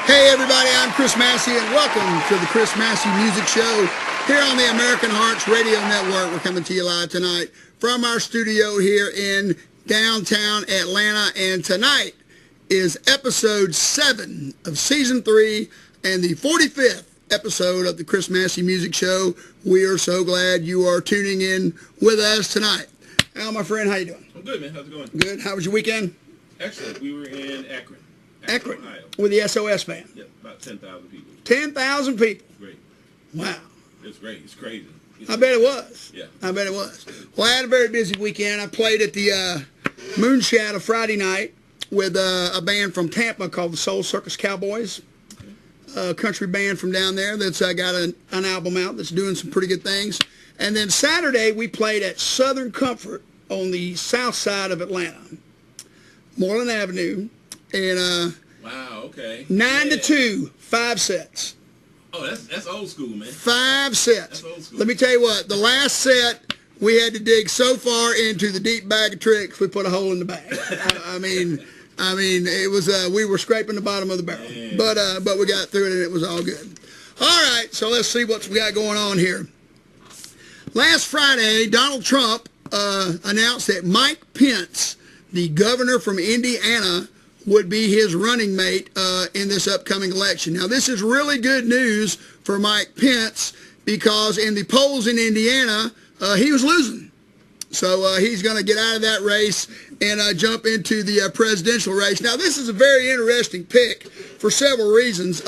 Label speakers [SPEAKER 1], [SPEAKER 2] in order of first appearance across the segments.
[SPEAKER 1] Hey everybody, I'm Chris Massey and welcome to the Chris Massey Music Show here on the American Hearts Radio Network. We're coming to you live tonight from our studio here in downtown Atlanta, and tonight is episode 7 of season 3 and the 45th episode of the Chris Massey Music Show. We are so glad you are tuning in with us tonight. Al, my friend, how you doing?
[SPEAKER 2] I'm good, man. How's it going?
[SPEAKER 1] Good. How was your weekend?
[SPEAKER 2] Excellent. We were in Akron, Ohio.
[SPEAKER 1] With the SOS band.
[SPEAKER 2] Yep, about 10,000 people.
[SPEAKER 1] 10,000 people.
[SPEAKER 2] Great.
[SPEAKER 1] Wow.
[SPEAKER 2] It's great. It's crazy.
[SPEAKER 1] I bet it was.
[SPEAKER 2] Yeah.
[SPEAKER 1] I bet it was. Well, I had a very busy weekend. I played at the Moonshadow Friday night with a band from Tampa called the Soul Circus Cowboys. A country band from down there that's got an album out that's doing some pretty good things. And then Saturday we played at Southern Comfort on the south side of Atlanta, Moreland Avenue, and
[SPEAKER 2] wow, okay.
[SPEAKER 1] 9 to 2, 5 sets.
[SPEAKER 2] Oh, that's old school, man.
[SPEAKER 1] 5 sets.
[SPEAKER 2] That's old school.
[SPEAKER 1] Let me tell you what, the last set we had to dig so far into the deep bag of tricks we put a hole in the bag. I mean, it was we were scraping the bottom of the barrel, but we got through it and it was all good. All right, so let's see what we got going on here. Last Friday, Donald Trump announced that Mike Pence, the governor from Indiana, would be his running mate in this upcoming election. Now, this is really good news for Mike Pence because in the polls in Indiana, he was losing. So he's going to get out of that race and jump into the presidential race. Now, this is a very interesting pick for several reasons.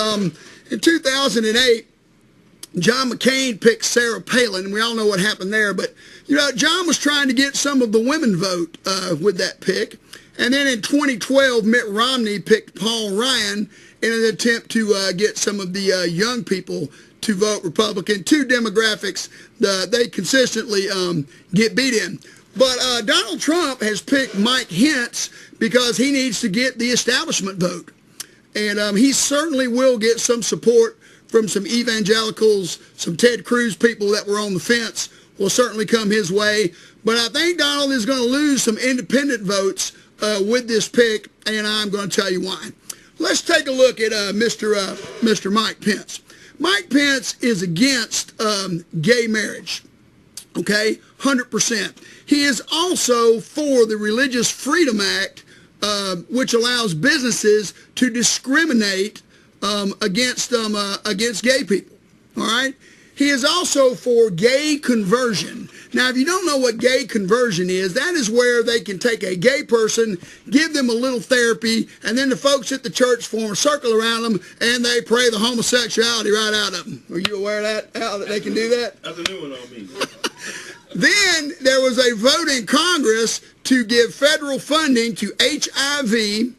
[SPEAKER 1] In 2008, John McCain picked Sarah Palin, and we all know what happened there. But, you know, John was trying to get some of the women vote with that pick. And then in 2012, Mitt Romney picked Paul Ryan in an attempt to get some of the young people to vote Republican. Two demographics they consistently get beat in. But Donald Trump has picked Mike Pence because he needs to get the establishment vote. And he certainly will get some support from some evangelicals, some Ted Cruz people that were on the fence will certainly come his way. But I think Donald is going to lose some independent votes with this pick, and I'm going to tell you why. Let's take a look at Mr. Mike Pence. Mike Pence is against gay marriage, okay, 100%. He is also for the Religious Freedom Act, which allows businesses to discriminate against gay people, all right? He is also for gay conversion. Now, if you don't know what gay conversion is, that is where they can take a gay person, give them a little therapy, and then the folks at the church form a circle around them, and they pray the homosexuality right out of them. Are you aware of that, Al, that they can do that?
[SPEAKER 2] That's a new one on me.
[SPEAKER 1] Then there was a vote in Congress to give federal funding to HIV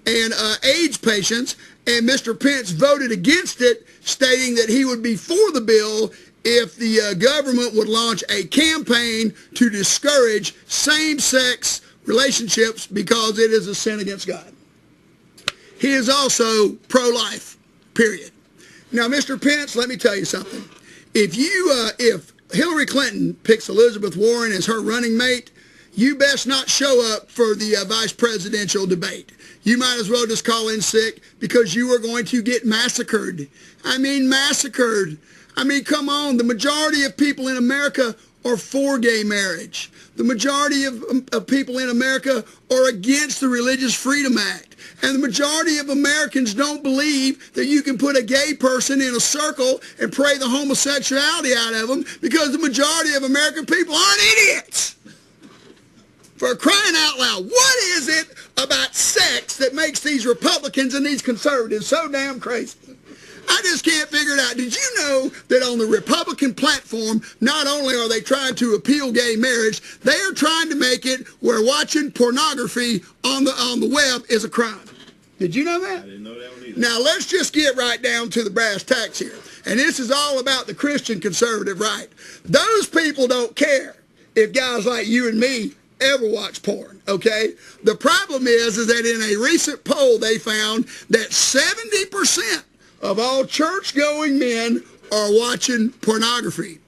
[SPEAKER 1] and AIDS patients, and Mr. Pence voted against it, stating that he would be for the bill if the government would launch a campaign to discourage same-sex relationships because it is a sin against God. He is also pro-life, period. Now, Mr. Pence, let me tell you something. If Hillary Clinton picks Elizabeth Warren as her running mate, you best not show up for the vice presidential debate. You might as well just call in sick because you are going to get massacred. I mean, massacred. I mean, come on. The majority of people in America are for gay marriage. The majority of people in America are against the Religious Freedom Act. And the majority of Americans don't believe that you can put a gay person in a circle and pray the homosexuality out of them because the majority of American people aren't idiots. For crying out loud, what is it about sex that makes these Republicans and these conservatives so damn crazy? I just can't figure it out. Did you know that on the Republican platform, not only are they trying to appeal gay marriage, they are trying to make it where watching pornography on the web is a crime? Did you know that?
[SPEAKER 2] I didn't know that one either.
[SPEAKER 1] Now, let's just get right down to the brass tacks here. And this is all about the Christian conservative right. Those people don't care if guys like you and me ever watch porn, okay? The problem is that in a recent poll, they found that 70% of all church-going men are watching pornography,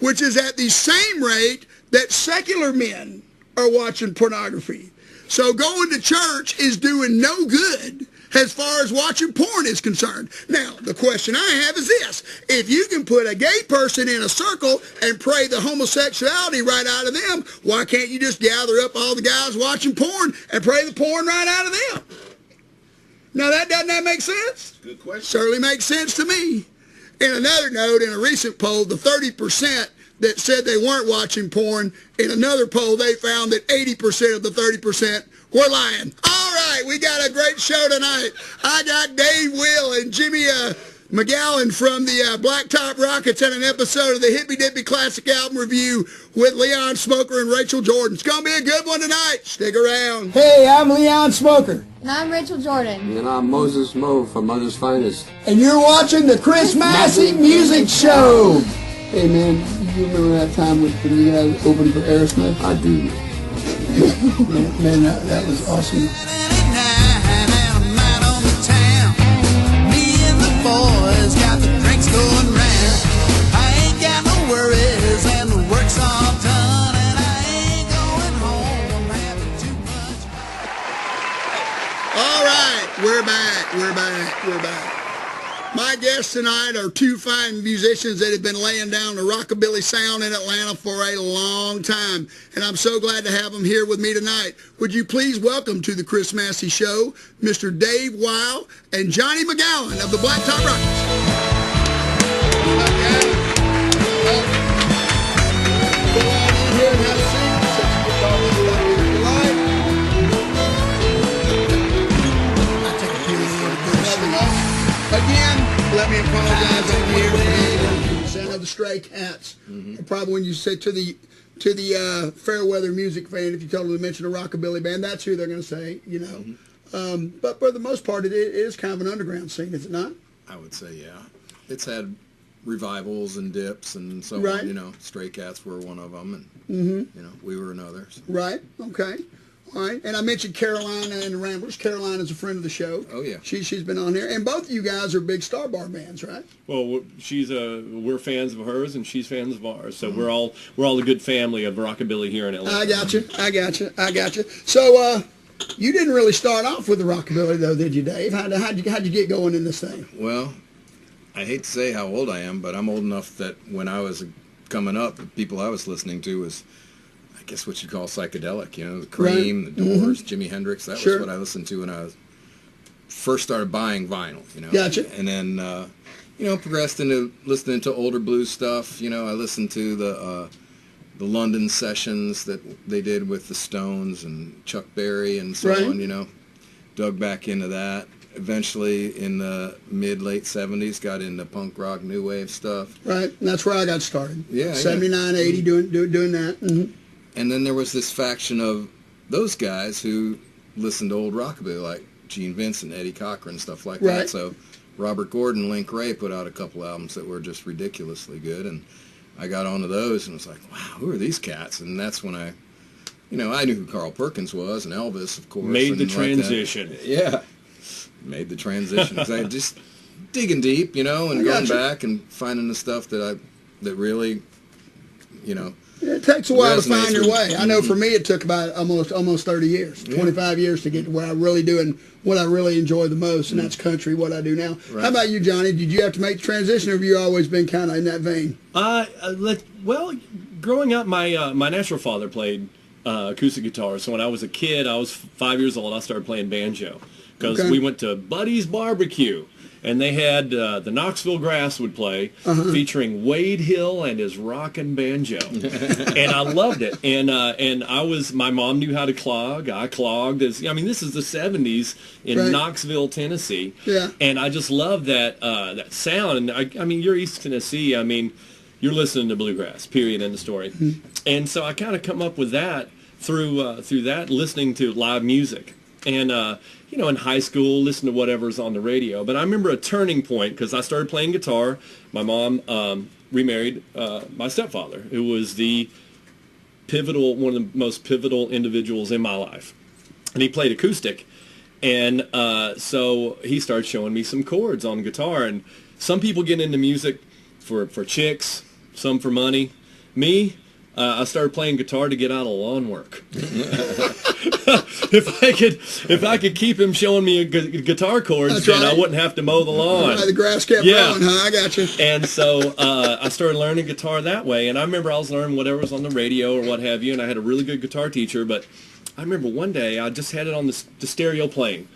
[SPEAKER 1] which is at the same rate that secular men are watching pornography. So going to church is doing no good. as far as watching porn is concerned. Now, the question I have is this. If you can put a gay person in a circle and pray the homosexuality right out of them, why can't you just gather up all the guys watching porn and pray the porn right out of them? Now, doesn't that make sense?
[SPEAKER 2] Good question.
[SPEAKER 1] Certainly makes sense to me. In another note, in a recent poll, the 30% that said they weren't watching porn, in another poll, they found that 80% of the 30% were lying. All right, we got a great show tonight. I got Dave, Will, and Jimmy McGowan from the Blacktop Rockets and an episode of the Hippy Dippy Classic Album Review with Leon Smoker and Rachel Jordon. It's going to be a good one tonight. Stick around. Hey, I'm Leon Smoker.
[SPEAKER 3] And I'm Rachel Jordon.
[SPEAKER 4] And I'm Moses Moe from Mother's Finest.
[SPEAKER 1] And you're watching the Chris Massey Music Show.
[SPEAKER 4] Hey man, you remember that time when you guys opened for Aerosmith? I do.
[SPEAKER 1] Man, that was awesome. We're back. My guests tonight are two fine musicians that have been laying down the rockabilly sound in Atlanta for a long time, and I'm so glad to have them here with me tonight. Would you please welcome to the Chris Massey Show, Mr. Dave Weil and Johnny McGowan of the Blacktop Rockets. Again, let me apologize on here for the of the Stray Cats. Probably when you say to the Fairweather music fan, if you told them to mention a rockabilly band, that's who they're going to say, you know. But for the most part, it is kind of an underground scene, is it not?
[SPEAKER 5] I would say, yeah. It's had revivals and dips and so
[SPEAKER 1] Right.
[SPEAKER 5] on. You know, Stray Cats were one of them, and you know, we were another. So.
[SPEAKER 1] Right. Okay. All right. And I mentioned Carolina and the Ramblers. Carolina's a friend of the show.
[SPEAKER 5] Oh yeah.
[SPEAKER 1] She's been on here, and both of you guys are big Star Bar bands, right?
[SPEAKER 6] Well, we're fans of hers, and she's fans of ours. So we're all a good family of rockabilly here in Atlanta.
[SPEAKER 1] I got you. So you didn't really start off with the rockabilly, though, did you, Dave? How'd you get going in this thing?
[SPEAKER 5] Well, I hate to say how old I am, but I'm old enough that when I was coming up, the people I was listening to was, I guess what you'd call psychedelic, you know, the Cream,
[SPEAKER 1] Right.
[SPEAKER 5] the Doors, Jimi Hendrix. That
[SPEAKER 1] Sure.
[SPEAKER 5] was what I listened to when I first started buying vinyl, you know.
[SPEAKER 1] Gotcha.
[SPEAKER 5] And then, you know, progressed into listening to older blues stuff. You know, I listened to the London sessions that they did with the Stones and Chuck Berry and so
[SPEAKER 1] Right.
[SPEAKER 5] on, you know. Dug back into that. Eventually, in the mid-late 70s, got into punk rock, new wave stuff.
[SPEAKER 1] Right, and that's where I got started.
[SPEAKER 5] Yeah,
[SPEAKER 1] 79, 80, doing that. Mm-hmm.
[SPEAKER 5] And then there was this faction of those guys who listened to old rockabilly, like Gene Vincent, Eddie Cochran, stuff like
[SPEAKER 1] Right.
[SPEAKER 5] that. So Robert Gordon, Link Ray put out a couple albums that were just ridiculously good, and I got onto those and was like, wow, who are these cats? And that's when I knew who Carl Perkins was, and Elvis, of course.
[SPEAKER 6] Made
[SPEAKER 5] and
[SPEAKER 6] the
[SPEAKER 5] like that.
[SPEAKER 6] transition.
[SPEAKER 5] Yeah, made the transition. 'Cause I just digging deep, you know, and
[SPEAKER 1] I
[SPEAKER 5] going
[SPEAKER 1] gotcha.
[SPEAKER 5] back and finding the stuff that really, you know.
[SPEAKER 1] It takes a while to
[SPEAKER 5] Resonates
[SPEAKER 1] find your
[SPEAKER 5] with-
[SPEAKER 1] way. I know for me it took about almost 30 years, 25 years to get to where I'm really doing what I really enjoy the most, and that's country, what I do now.
[SPEAKER 5] Right.
[SPEAKER 1] How about you, Johnny? Did you have to make the transition, or have you always been kind of in that vein?
[SPEAKER 6] Well, growing up, my natural father played acoustic guitar. So when I was a kid, I was 5 years old, I started playing banjo. Because
[SPEAKER 1] Okay.
[SPEAKER 6] we went to Buddy's Barbecue, and they had the Knoxville Grass would play, featuring Wade Hill and his rockin' banjo, and I loved it. And my mom knew how to clog. I clogged. This is the '70s in
[SPEAKER 1] Right.
[SPEAKER 6] Knoxville, Tennessee.
[SPEAKER 1] Yeah.
[SPEAKER 6] And I just love that that sound. And I mean, you're East Tennessee. I mean, you're listening to bluegrass. Period. End of story. And so I kind of come up with that through that, listening to live music. And, in high school, listen to whatever's on the radio. But I remember a turning point because I started playing guitar. My mom remarried my stepfather, who was one of the most pivotal individuals in my life. And he played acoustic. And so he started showing me some chords on guitar. And some people get into music for chicks, some for money. Me, I started playing guitar to get out of lawn work. If I could keep him showing me guitar chords,
[SPEAKER 1] That's
[SPEAKER 6] then
[SPEAKER 1] right.
[SPEAKER 6] I wouldn't have to mow the lawn.
[SPEAKER 1] The grass kept growing, huh? I got you.
[SPEAKER 6] And so I started learning guitar that way. And I remember I was learning whatever was on the radio or what have you, and I had a really good guitar teacher. But I remember one day I just had it on the stereo playing.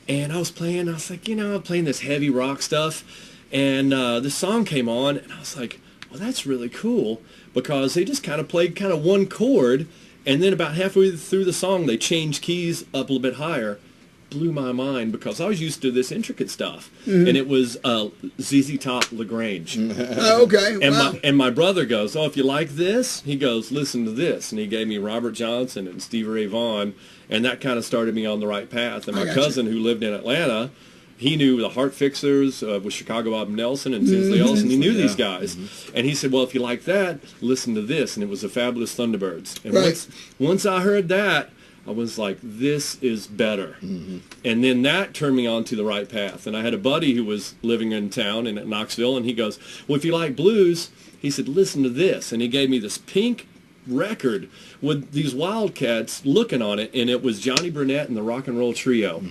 [SPEAKER 6] And I was playing, I was like, I'm playing this heavy rock stuff. And this song came on, and I was like, well, that's really cool. Because they just kind of played kind of one chord, and then about halfway through the song, they changed keys up a little bit higher. Blew my mind because I was used to this intricate stuff, and it was ZZ Top LaGrange.
[SPEAKER 1] Oh, okay.
[SPEAKER 6] And my brother goes, "Oh, if you like this," he goes, "Listen to this," and he gave me Robert Johnson and Stevie Ray Vaughan, and that kind of started me on the right path. And my cousin, who lived in Atlanta, he knew the Heart Fixers with Chicago Bob Nelson and Tinsley Ellis, and he knew these guys. And he said, well, if you like that, listen to this. And it was the Fabulous Thunderbirds. And once I heard that, I was like, this is better. And then that turned me on to the right path. And I had a buddy who was living in town in Knoxville, and he goes, well, if you like blues, he said, listen to this. And he gave me this pink record with these Wildcats looking on it, and it was Johnny Burnett and the Rock and Roll Trio.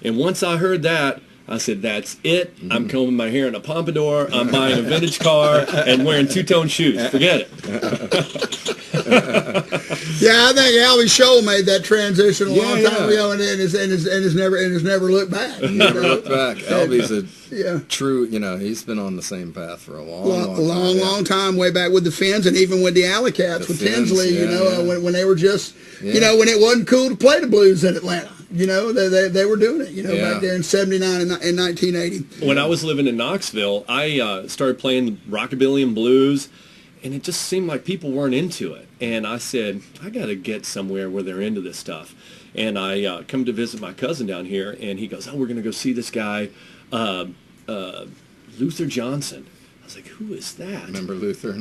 [SPEAKER 6] And once I heard that, I said, that's it. I'm combing my hair in a pompadour. I'm buying a vintage car and wearing two-tone shoes. Forget it.
[SPEAKER 1] Yeah, I think Albie Scholl made that transition a long time ago, and has never looked back.
[SPEAKER 5] Never looked back. Albie's a true, he's been on the same path for a long
[SPEAKER 1] time, way back with the Finns and even with the Alley Cats with Tinsley, when they were just, when it wasn't cool to play the blues in Atlanta. They were doing it, back there in 79 and 1980.
[SPEAKER 6] When I was living in Knoxville, I started playing rockabilly and blues, and it just seemed like people weren't into it. And I said, I got to get somewhere where they're into this stuff. And I come to visit my cousin down here, and he goes, oh, we're going to go see this guy, Luther Johnson. I was like, who is that?
[SPEAKER 5] Remember Luther?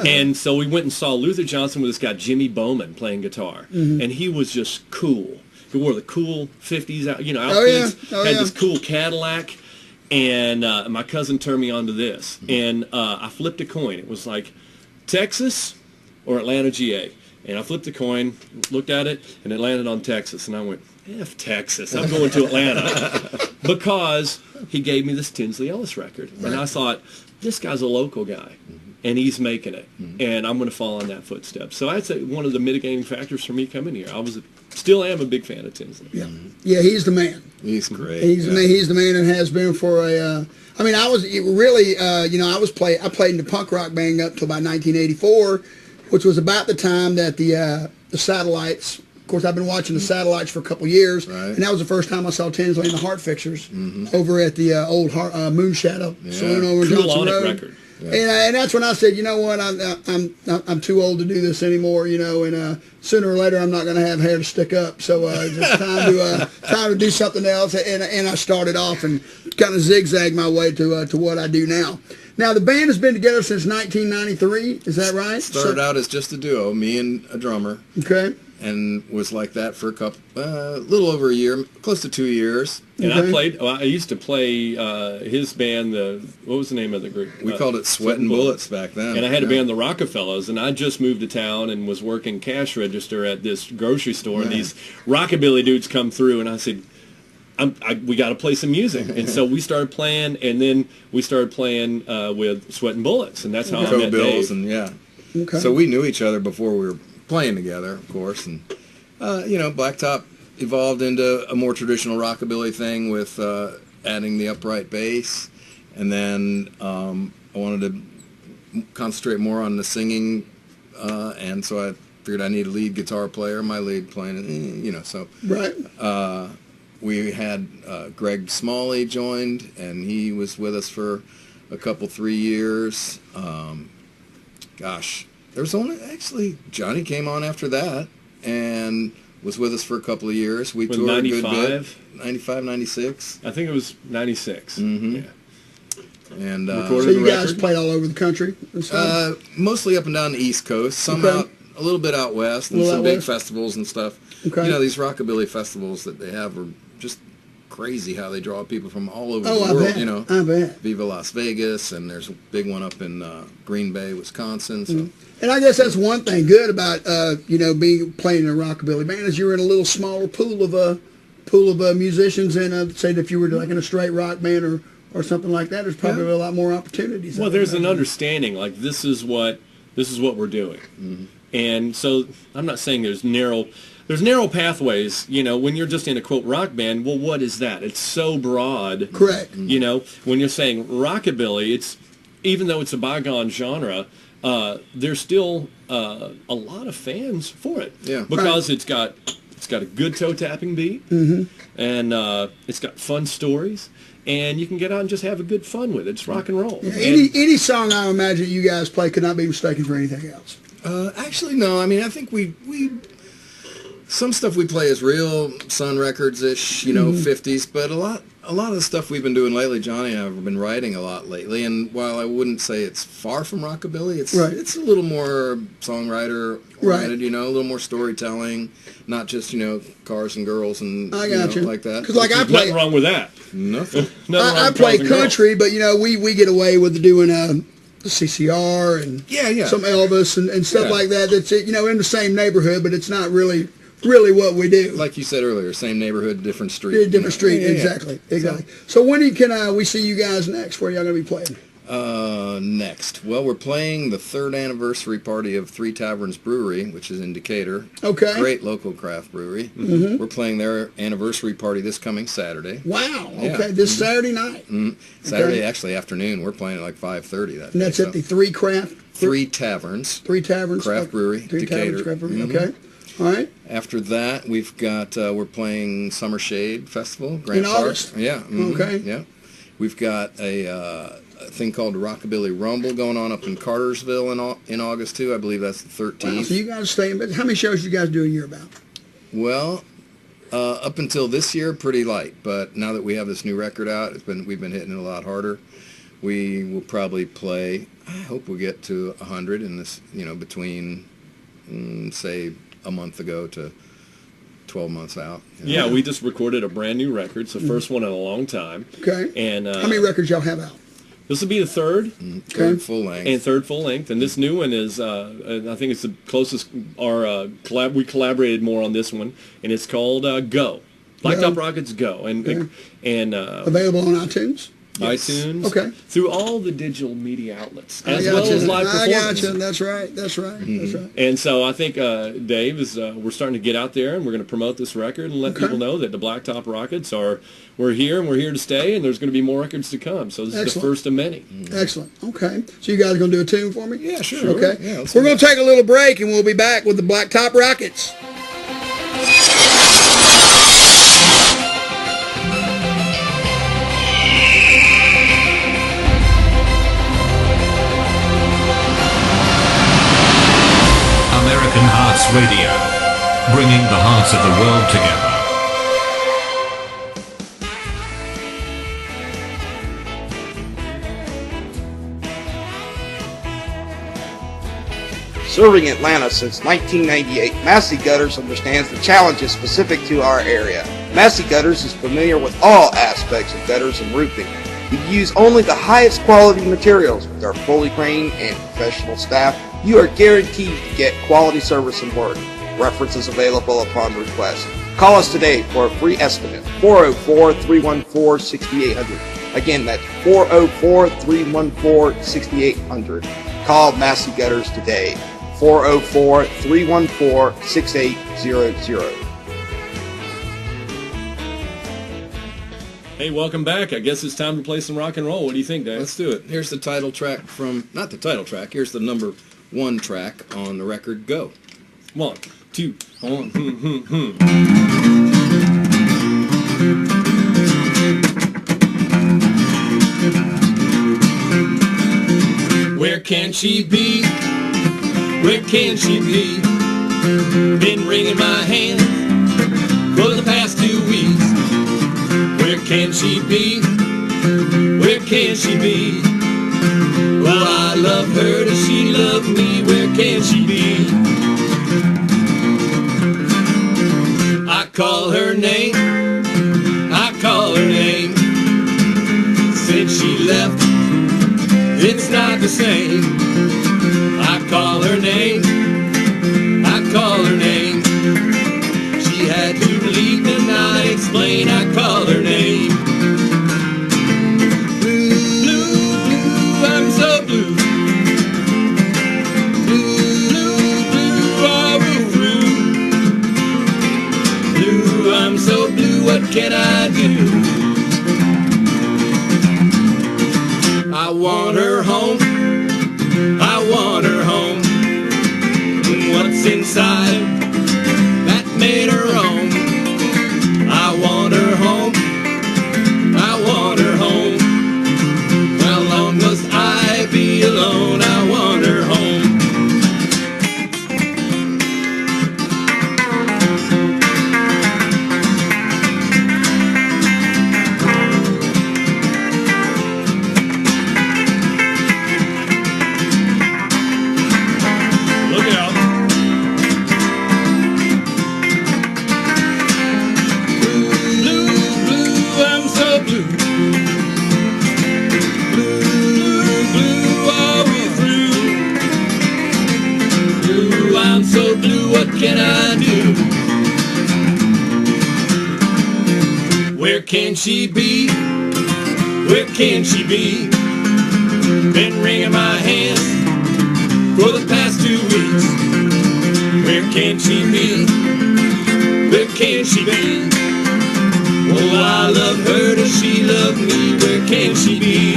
[SPEAKER 6] And so we went and saw Luther Johnson with this guy, Jimmy Bowman, playing guitar. And he was just cool. He wore the cool 50s, outfits, had this cool Cadillac, and my cousin turned me on to this. And I flipped a coin. It was like Texas or Atlanta, GA. And I flipped the coin, looked at it, and it landed on Texas. And I went, F Texas, I'm going to Atlanta. Because he gave me this Tinsley Ellis record. And I thought, this guy's a local guy. And he's making it, and I'm going to follow in that footstep. So I'd say one of the mitigating factors for me coming here. Still am a big fan of Tinsley.
[SPEAKER 1] Yeah, he's the man.
[SPEAKER 5] He's great.
[SPEAKER 1] He's the man, and has been for a. I was really, I played in the punk rock band up till about 1984, which was about the time that the satellites. Of course, I've been watching the satellites for a couple years, and that was the first time I saw Tinsley and the Heart Fixers over at the old Moonshadow Saloon over in Johnson Road. Record. And that's when I said, you know what, I'm too old to do this anymore, and sooner or later I'm not going to have hair to stick up, so just time to do something else. And I started off and kind of zigzagged my way to what I do now. Now the band has been together since 1993. Is that right?
[SPEAKER 5] Started out as just a duo, me and a drummer.
[SPEAKER 1] Okay.
[SPEAKER 5] And was like that for a little over a year, close to 2 years.
[SPEAKER 6] And I used to play his band, what was the name of the group?
[SPEAKER 5] We called it Sweatin' Bullets back then.
[SPEAKER 6] And I had a band, the Rockefellers, and I just moved to town and was working cash register at this grocery store, and these rockabilly dudes come through, and I said, we got to play some music. And so we started playing, and then we started playing with Sweatin' Bullets, and that's how I met Dave.
[SPEAKER 5] And so we knew each other before we were playing together, of course, and Blacktop evolved into a more traditional rockabilly thing with adding the upright bass, and then I wanted to concentrate more on the singing, and so I figured I need a lead guitar player. My lead playing, so we had Greg Smalley joined, and he was with us for a couple 3 years. There was only, Johnny came on after that and was with us for a couple of years. We toured 95? A good bit. 95, 96.
[SPEAKER 6] I think it was 96.
[SPEAKER 5] Mm-hmm.
[SPEAKER 6] Yeah.
[SPEAKER 5] And
[SPEAKER 1] so you guys played all over the country?
[SPEAKER 5] Mostly up and down the East Coast. Some out, a little bit out west, and some big festivals and stuff. Okay. These rockabilly festivals that they have are just crazy how they draw people from all over
[SPEAKER 1] Oh,
[SPEAKER 5] the
[SPEAKER 1] I
[SPEAKER 5] world.
[SPEAKER 1] bet.
[SPEAKER 5] You know,
[SPEAKER 1] I bet.
[SPEAKER 5] Viva Las Vegas, and there's a big one up in Green Bay, Wisconsin. So.
[SPEAKER 1] And I guess that's one thing good about being playing in a rockabilly band is you're in a little smaller pool of musicians, and say if you were like in a straight rock band or something like that, there's probably a lot more opportunities.
[SPEAKER 6] Well, there's an understanding, like this is what we're doing.
[SPEAKER 5] Mm-hmm.
[SPEAKER 6] And so I'm not saying there's narrow pathways, when you're just in a quote rock band. Well, what is that? It's so broad.
[SPEAKER 1] Correct.
[SPEAKER 6] When you're saying rockabilly, it's, even though it's a bygone genre, there's still a lot of fans for it.
[SPEAKER 5] Yeah.
[SPEAKER 6] Because it's got a good toe tapping beat, and it's got fun stories, and you can get out and just have a good fun with it. It's rock and roll.
[SPEAKER 1] Yeah, any song I imagine you guys play could not be mistaken for anything else.
[SPEAKER 5] Actually, no. I mean, I think we some stuff we play is real Sun Records-ish, 50s, but a lot of the stuff we've been doing lately, Johnny and I have been writing a lot lately, and while I wouldn't say it's far from rockabilly, it's a little more songwriter-oriented, a little more storytelling, not just, cars and girls and
[SPEAKER 1] I got you.
[SPEAKER 5] like that.
[SPEAKER 1] Because like I
[SPEAKER 6] There's
[SPEAKER 1] play,
[SPEAKER 6] nothing wrong with that.
[SPEAKER 5] Nothing.
[SPEAKER 6] Nothing wrong
[SPEAKER 1] I
[SPEAKER 6] with
[SPEAKER 1] play
[SPEAKER 6] girls and girls.
[SPEAKER 1] country, but we get away with doing CCR and
[SPEAKER 5] Yeah.
[SPEAKER 1] some Elvis and stuff
[SPEAKER 5] Yeah.
[SPEAKER 1] like that. That's in the same neighborhood, but it's not really what we do.
[SPEAKER 5] Like you said earlier, same neighborhood, different street.
[SPEAKER 1] Different street,
[SPEAKER 5] Yeah.
[SPEAKER 1] exactly. So when can we see you guys next? Where y'all gonna be playing?
[SPEAKER 5] Next. Well, we're playing the 3rd anniversary party of Three Taverns Brewery, which is in Decatur.
[SPEAKER 1] Okay.
[SPEAKER 5] Great local craft brewery. Mm-hmm. We're playing their anniversary party this coming Saturday.
[SPEAKER 1] Wow.
[SPEAKER 5] Yeah.
[SPEAKER 1] Okay, this Saturday night.
[SPEAKER 5] Mm-hmm. Saturday, actually, afternoon. We're playing at like 5:30 that
[SPEAKER 1] And that's
[SPEAKER 5] day.
[SPEAKER 1] at the Three Taverns.
[SPEAKER 5] Three Taverns. Craft Brewery,
[SPEAKER 1] Three
[SPEAKER 5] Decatur.
[SPEAKER 1] Taverns Craft Brewery.
[SPEAKER 5] Mhm.
[SPEAKER 1] Okay. All right.
[SPEAKER 5] After that, we've got we're playing Summer Shade Festival, Grant
[SPEAKER 1] In
[SPEAKER 5] Park.
[SPEAKER 1] August?
[SPEAKER 5] Yeah. Mhm.
[SPEAKER 1] Okay.
[SPEAKER 5] Yeah. We've got a thing called the Rockabilly Rumble going on up in Cartersville in August too. I believe that's the 13th.
[SPEAKER 1] Wow, so you guys stay in business. How many shows you guys do a year about?
[SPEAKER 5] Well, up until this year, pretty light. But now that we have this new record out, we've been hitting it a lot harder. We will probably play. I hope we'll get to 100 in this. Between say a month ago to 12 months out.
[SPEAKER 6] Yeah, we just recorded a brand new record. It's the first one in a long time.
[SPEAKER 1] Okay.
[SPEAKER 6] And
[SPEAKER 1] How many records y'all have out?
[SPEAKER 6] this will be the third.
[SPEAKER 5] Third full length.
[SPEAKER 6] And third full length, and this new one is, I think it's the closest. We collaborated more on this one, and it's called Go. Blacktop Rockets Go, and
[SPEAKER 1] Available on iTunes.
[SPEAKER 5] Yes.
[SPEAKER 6] iTunes,
[SPEAKER 1] Okay.
[SPEAKER 6] through all the digital media outlets,
[SPEAKER 1] I
[SPEAKER 6] as
[SPEAKER 1] got
[SPEAKER 6] well
[SPEAKER 1] you.
[SPEAKER 6] as live
[SPEAKER 1] I
[SPEAKER 6] performance.
[SPEAKER 1] got you. That's right. That's right. That's right.
[SPEAKER 6] And so I think Dave is. We're starting to get out there, and we're going to promote this record and let people know that the Blacktop Rockets we're here and we're here to stay, and there's going to be more records to come. So this is the
[SPEAKER 1] Excellent.
[SPEAKER 6] first of many.
[SPEAKER 1] Excellent. Okay. So you guys going to do a tune for me?
[SPEAKER 5] Yeah, sure.
[SPEAKER 1] Okay.
[SPEAKER 5] Yeah, let's
[SPEAKER 1] We're
[SPEAKER 5] do
[SPEAKER 1] going to take a little break, and we'll be back with the Blacktop Rockets.
[SPEAKER 3] American Hearts Radio, bringing the hearts of the world together.
[SPEAKER 7] Serving Atlanta since 1998, Massey Gutters understands the challenges specific to our area. Massey Gutters is familiar with all aspects of gutters and roofing. We use only the highest quality materials. With our fully trained and professional staff, you are guaranteed to get quality service and work. References available upon request. Call us today for a free estimate. 404-314-6800. Again, that's 404-314-6800. Call Massey Gutters today. 404-314-6800.
[SPEAKER 6] Hey, welcome back. I guess it's time to play some rock and roll. What do you think, Dave?
[SPEAKER 5] Let's do it. Here's the title track not the title track, here's the number 1 track on the record, Go.
[SPEAKER 6] 1, 2, 1. Where can she be? Where can she be? Been wringing my hands for the past 2 weeks. Where can she be? Where can she be? Well, I love her, does she love me? Where can she be? I call her name, I call It's not the same. I call her name. I call her name. She had to leave and I explain. I call her name. Blue, blue, blue, I'm so blue. Blue, blue, blue, oh, blue, blue. I'm so blue, what can I do? I want her home, I want her home. What's inside that made her own? I want her home, I want her home. How long must I be alone? I want her home. What can I do? Where can she be? Where can she be? Been wringing my hands for the past 2 weeks. Where can she be? Where can she be? Oh, I love her, does she love me? Where can she be?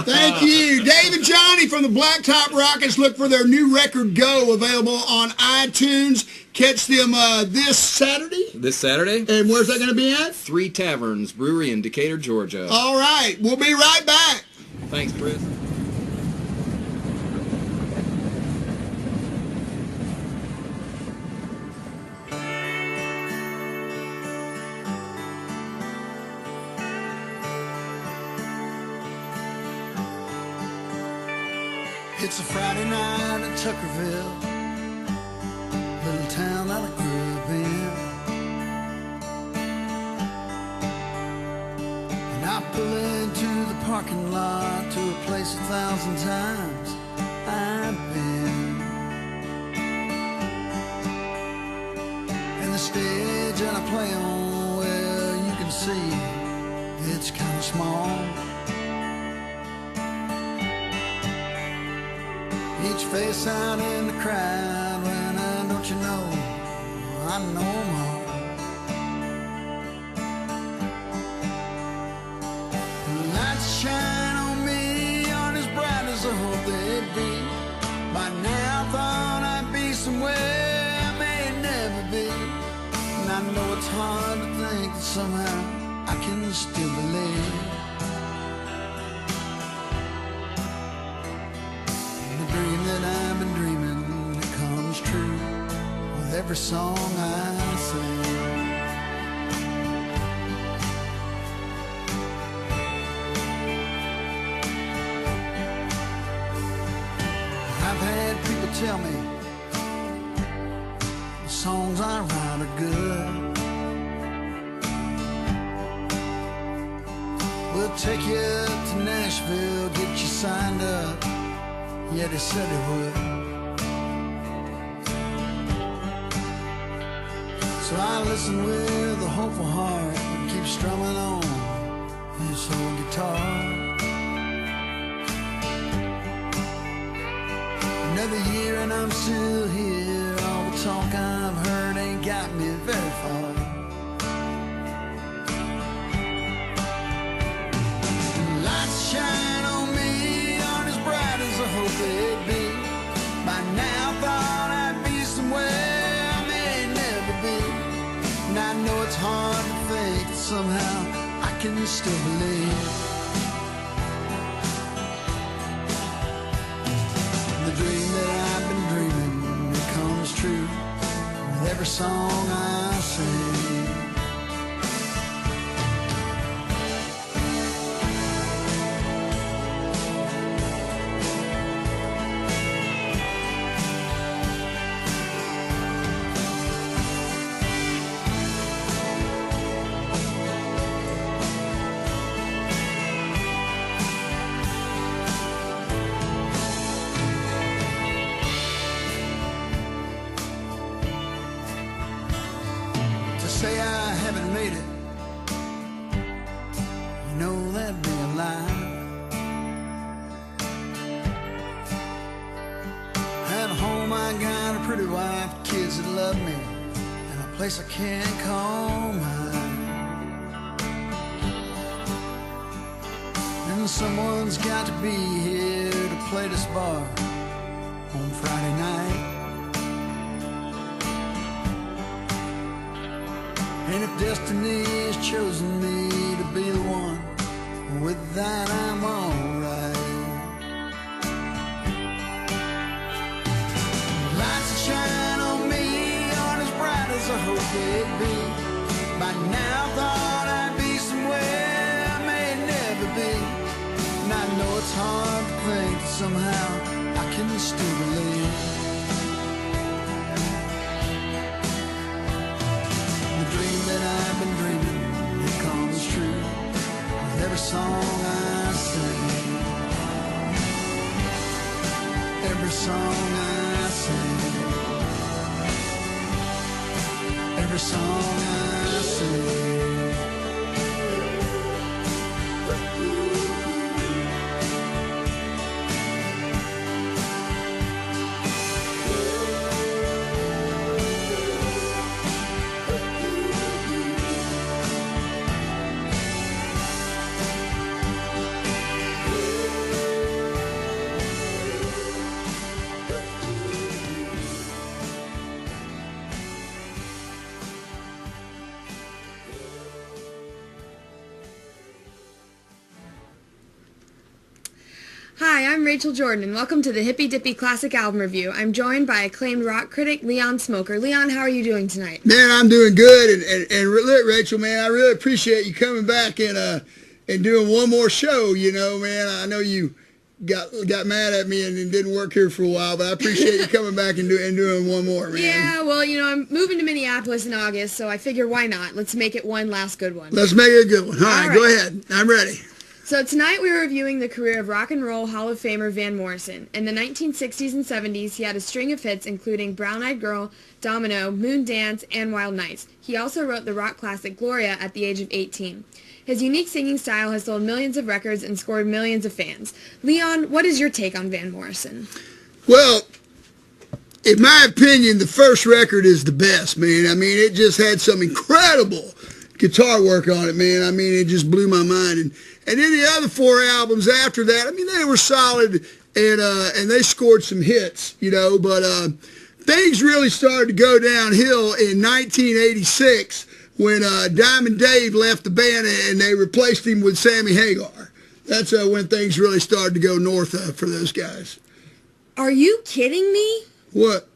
[SPEAKER 1] Thank you. Dave and Johnny from the Blacktop Rockets. Look for their new record, Go, available on iTunes. Catch them this Saturday.
[SPEAKER 5] This Saturday?
[SPEAKER 1] And where's that going to be at?
[SPEAKER 5] 3 Taverns Brewery in Decatur, Georgia.
[SPEAKER 1] All right. We'll be right back.
[SPEAKER 5] Thanks, Chris.
[SPEAKER 8] It's a Friday night in Tuckerville, little town that I grew up in. And I pull into the parking lot to a place 1,000 times I've been. And the stage that I play on, well, you can see it's kind of small. Each face out in the crowd, when don't you know, I know them all. The lights shine on me, aren't as bright as I hope they'd be. By now I thought I'd be somewhere I may never be. And I know it's hard to think that somehow I can still believe. I've been dreaming, it comes true with every song I sing. I've had people tell me the songs I write are good. We'll take you to Nashville, get you signed up. Yeah, they said they would. So I listen with a hopeful heart and keep strumming on this old guitar. Another year and I'm still here. All the talk I've heard ain't got me very far. Lights shine on me, aren't as bright as I hope they'd be. By now I thought I'd be somewhere I may never be. And I know it's hard to think that somehow I can still believe. The dream that I've been dreaming, it comes true with every song I sing. say I haven't made it, you know that'd be a lie. At home I got a pretty wife, kids that love me, and a place I can't call mine. And someone's got to be here to play this bar on Friday night. And if destiny has chosen me to be the one, with that I'm alright. Lights that shine on me aren't as bright as I hope they'd be. By now I thought I'd be somewhere I may never be. And I know it's hard to think that somehow I can still believe. The dream that I've been dreaming, it comes true with every song I sing. Every song I sing. Every song I sing.
[SPEAKER 9] Hi, I'm Rachel Jordon, and welcome to the Hippy Dippy Classic Album Review. I'm joined by acclaimed rock critic Leon Smoker. Leon, how are you doing tonight?
[SPEAKER 1] Man, I'm doing good, and look, Rachel, man, I really appreciate you coming back and doing one more show. You know, man, I know you got mad at me and didn't work here for a while, but I appreciate you coming back and doing one more, man.
[SPEAKER 9] Yeah, well, you know, I'm moving to Minneapolis in August, so I figure why not? Let's make it one last good one.
[SPEAKER 1] Let's make it a good one. All right, go ahead. I'm ready.
[SPEAKER 9] So tonight we are reviewing the career of rock and roll Hall of Famer Van Morrison. In the 1960s and 70s, he had a string of hits including Brown Eyed Girl, Domino, Moon Dance, and Wild Nights. He also wrote the rock classic Gloria at the age of 18. His unique singing style has sold millions of records and scored millions of fans. Leon, what is your take on Van Morrison?
[SPEAKER 1] Well, in my opinion, the first record is the best, man. I mean, it just had some incredible guitar work on it, man. I mean, it just blew my mind. And then the other four albums after that, I mean, they were solid, and they scored some hits, you know, but things really started to go downhill in 1986 when Diamond Dave left the band and they replaced him with Sammy Hagar. That's when things really started to go north for those guys.
[SPEAKER 9] Are you kidding me?
[SPEAKER 1] What?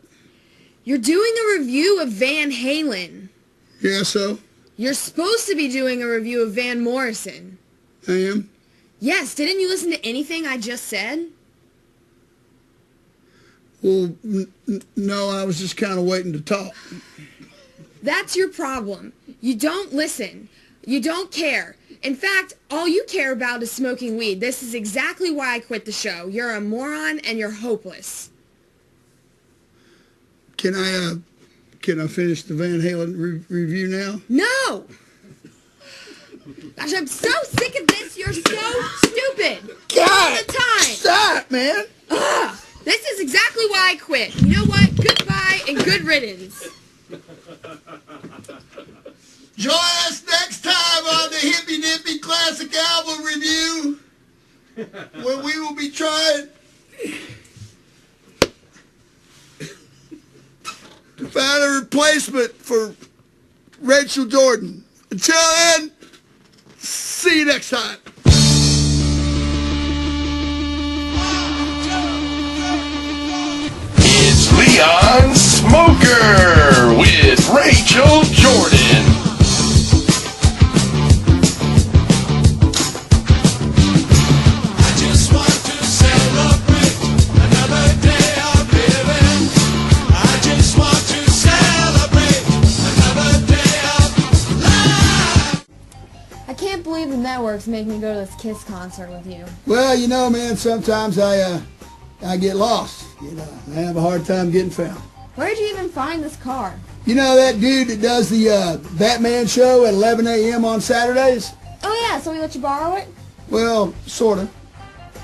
[SPEAKER 9] You're doing a review of Van Halen.
[SPEAKER 1] Yeah, so?
[SPEAKER 9] You're supposed to be doing a review of Van Morrison.
[SPEAKER 1] I am?
[SPEAKER 9] Yes, didn't you listen to anything I just said?
[SPEAKER 1] Well, no, I was just kind of waiting to talk.
[SPEAKER 9] That's your problem. You don't listen. You don't care. In fact, all you care about is smoking weed. This is exactly why I quit the show. You're a moron and you're hopeless.
[SPEAKER 1] Can I finish the Van Halen review now?
[SPEAKER 9] No! Gosh, I'm so sick of this. You're so stupid.
[SPEAKER 1] God!
[SPEAKER 9] All the time.
[SPEAKER 1] Stop, man!
[SPEAKER 9] Ugh! This is exactly why I quit. You know what? Goodbye and good riddance.
[SPEAKER 1] Join us next time on the Hippy Dippy Classic Album Review, where we will be trying to find a replacement for Rachel Jordon. Until then, see you next time.
[SPEAKER 10] It's Leon Smoker with Rachel Jordon.
[SPEAKER 8] I just want to celebrate another day of living. I just want to celebrate another day of life.
[SPEAKER 9] I can't believe the networks make me go to this Kiss concert with you.
[SPEAKER 1] Well, you know, man, sometimes I get lost. You know, I have a hard time getting found.
[SPEAKER 9] Where'd you even find this car?
[SPEAKER 1] You know that dude that does the Batman show at 11 a.m. on Saturdays?
[SPEAKER 9] Oh yeah, so he let you borrow it?
[SPEAKER 1] Well, sorta.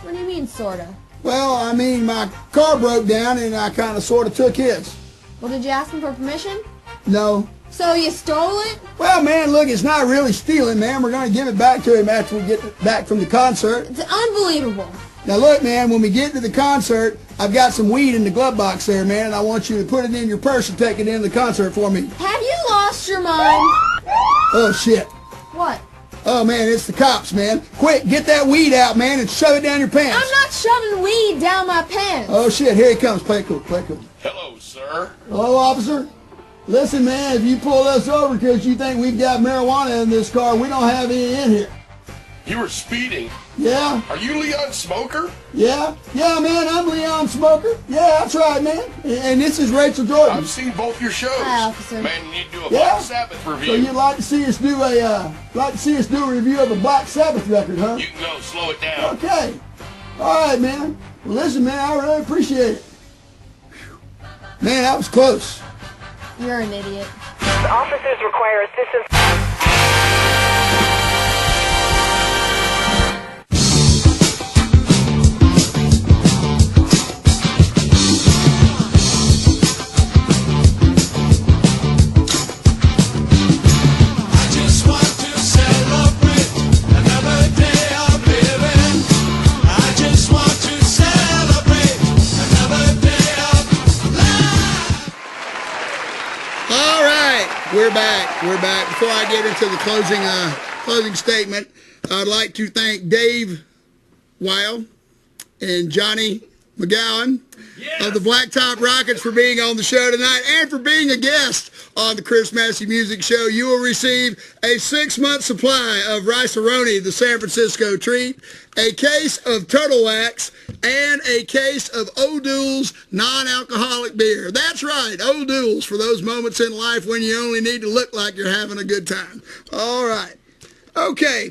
[SPEAKER 9] What do you mean, sorta?
[SPEAKER 1] Well, I mean, my car broke down and I kind of sorta took his.
[SPEAKER 9] Well, did you ask him for permission?
[SPEAKER 1] No.
[SPEAKER 9] So you stole it?
[SPEAKER 1] Well, man, look, it's not really stealing, man. We're going to give it back to him after we get back from the concert.
[SPEAKER 9] It's unbelievable.
[SPEAKER 1] Now, look, man, when we get to the concert, I've got some weed in the glove box there, man, and I want you to put it in your purse and take it into the concert for me.
[SPEAKER 9] Have you lost your mind?
[SPEAKER 1] Oh, shit.
[SPEAKER 9] What?
[SPEAKER 1] Oh, man, it's the cops, man. Quick, get that weed out, man, and shove it down your pants.
[SPEAKER 9] I'm not shoving weed down my pants.
[SPEAKER 1] Oh, shit, here he comes. Play it cool, play it cool.
[SPEAKER 10] Hello, sir.
[SPEAKER 1] Hello, officer. Listen, man, if you pull us over because you think we've got marijuana in this car, we don't have any in here.
[SPEAKER 10] You were speeding.
[SPEAKER 1] Yeah?
[SPEAKER 10] Are you Leon Smoker?
[SPEAKER 1] Yeah? Yeah, man, I'm Leon Smoker. Yeah, that's right, man. And this is Rachel Jordon.
[SPEAKER 10] I've seen both your shows.
[SPEAKER 9] Hi, officer.
[SPEAKER 10] Man, you need to do a
[SPEAKER 1] Yeah?
[SPEAKER 10] Black Sabbath review.
[SPEAKER 1] So you'd like to see us do a review of a Black Sabbath record, huh?
[SPEAKER 10] You can go slow it down.
[SPEAKER 1] Okay. All right, man. Well, listen, man, I really appreciate it. Man, that was close.
[SPEAKER 9] You're an idiot.
[SPEAKER 11] Officers require assistance.
[SPEAKER 1] We're back. Before I get into the closing statement, I'd like to thank Dave Weil and Johnny McGowan of the Blacktop Rockets for being on the show tonight and for being a guest on the Chris Massey Music Show. You will receive a 6-month supply of Rice-A-Roni, the San Francisco treat, a case of Turtle Wax, and a case of O'Doul's non-alcoholic beer. That's right, O'Doul's, for those moments in life when you only need to look like you're having a good time. All right. Okay.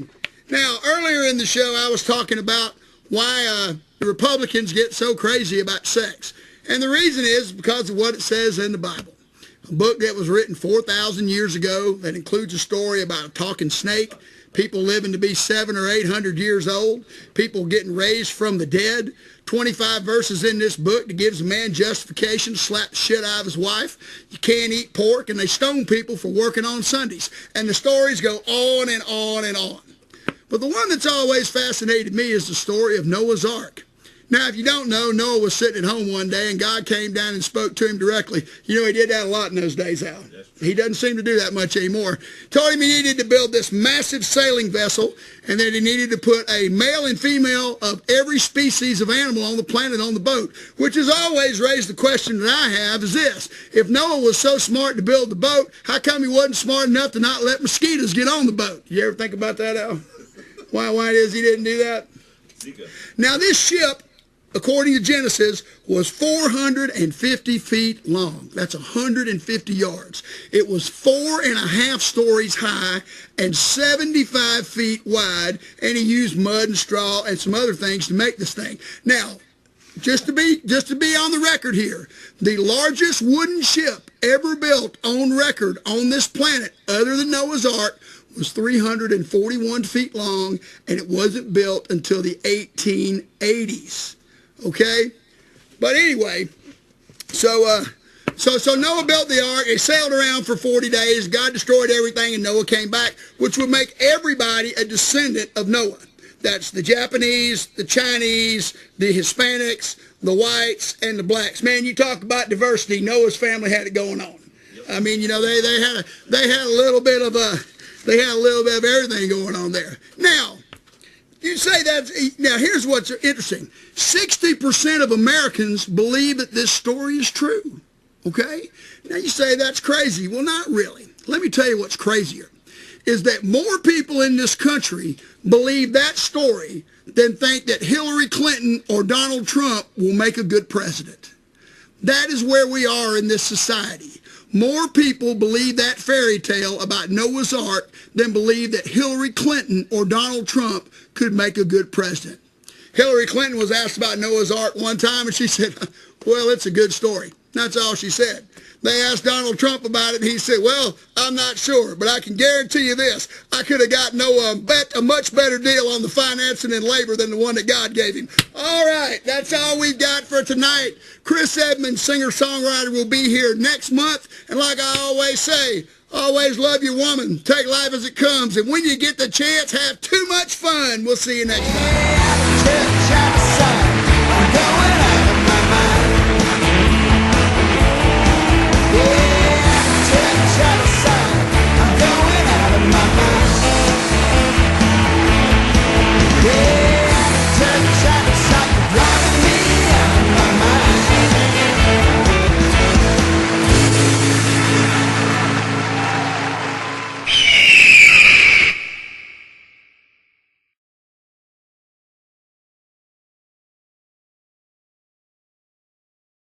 [SPEAKER 1] Now, earlier in the show, I was talking about why the Republicans get so crazy about sex. And the reason is because of what it says in the Bible. A book that was written 4,000 years ago that includes a story about a talking snake, people living to be 700 or 800 years old, people getting raised from the dead, 25 verses in this book that gives a man justification to slap the shit out of his wife. You can't eat pork, and they stone people for working on Sundays. And the stories go on and on and on. But the one that's always fascinated me is the story of Noah's Ark. Now, if you don't know, Noah was sitting at home one day, and God came down and spoke to him directly. You know, he did that a lot in those days, Al. He doesn't seem to do that much anymore. Told him he needed to build this massive sailing vessel, and that he needed to put a male and female of every species of animal on the planet on the boat, which has always raised the question that I have is this. If Noah was so smart to build the boat, how come he wasn't smart enough to not let mosquitoes get on the boat? You ever think about that, Al? Why it is he didn't do that? Now, this ship, according to Genesis, was 450 feet long. That's 150 yards. It was 4.5 stories high and 75 feet wide, and he used mud and straw and some other things to make this thing. Now, just to be on the record here, the largest wooden ship ever built on record on this planet, other than Noah's Ark, was 341 feet long, and it wasn't built until the 1880s. Okay? But anyway, so Noah built the ark. It sailed around for 40 days. God destroyed everything, and Noah came back, which would make everybody a descendant of Noah. That's the Japanese, the Chinese, the Hispanics, the whites, and the blacks. Man, you talk about diversity. Noah's family had it going on. I mean, you know, they had a little bit of everything going on there. Now, you say that. Now, here's what's interesting. 60% of Americans believe that this story is true. Okay? Now, you say that's crazy. Well, not really. Let me tell you what's crazier. Is that more people in this country believe that story than think that Hillary Clinton or Donald Trump will make a good president. That is where we are in this society. More people believe that fairy tale about Noah's Ark than believe that Hillary Clinton or Donald Trump could make a good president. Hillary Clinton was asked about Noah's Ark one time, and she said, well, it's a good story. That's all she said. They asked Donald Trump about it, and he said, well, I'm not sure, but I can guarantee you this. I could have gotten a much better deal on the financing and labor than the one that God gave him. All right, that's all we've got for tonight. Chris Edmonds, singer-songwriter, will be here next month. And like I always say, always love your woman. Take life as it comes. And when you get the chance, have too much fun. We'll see you next time.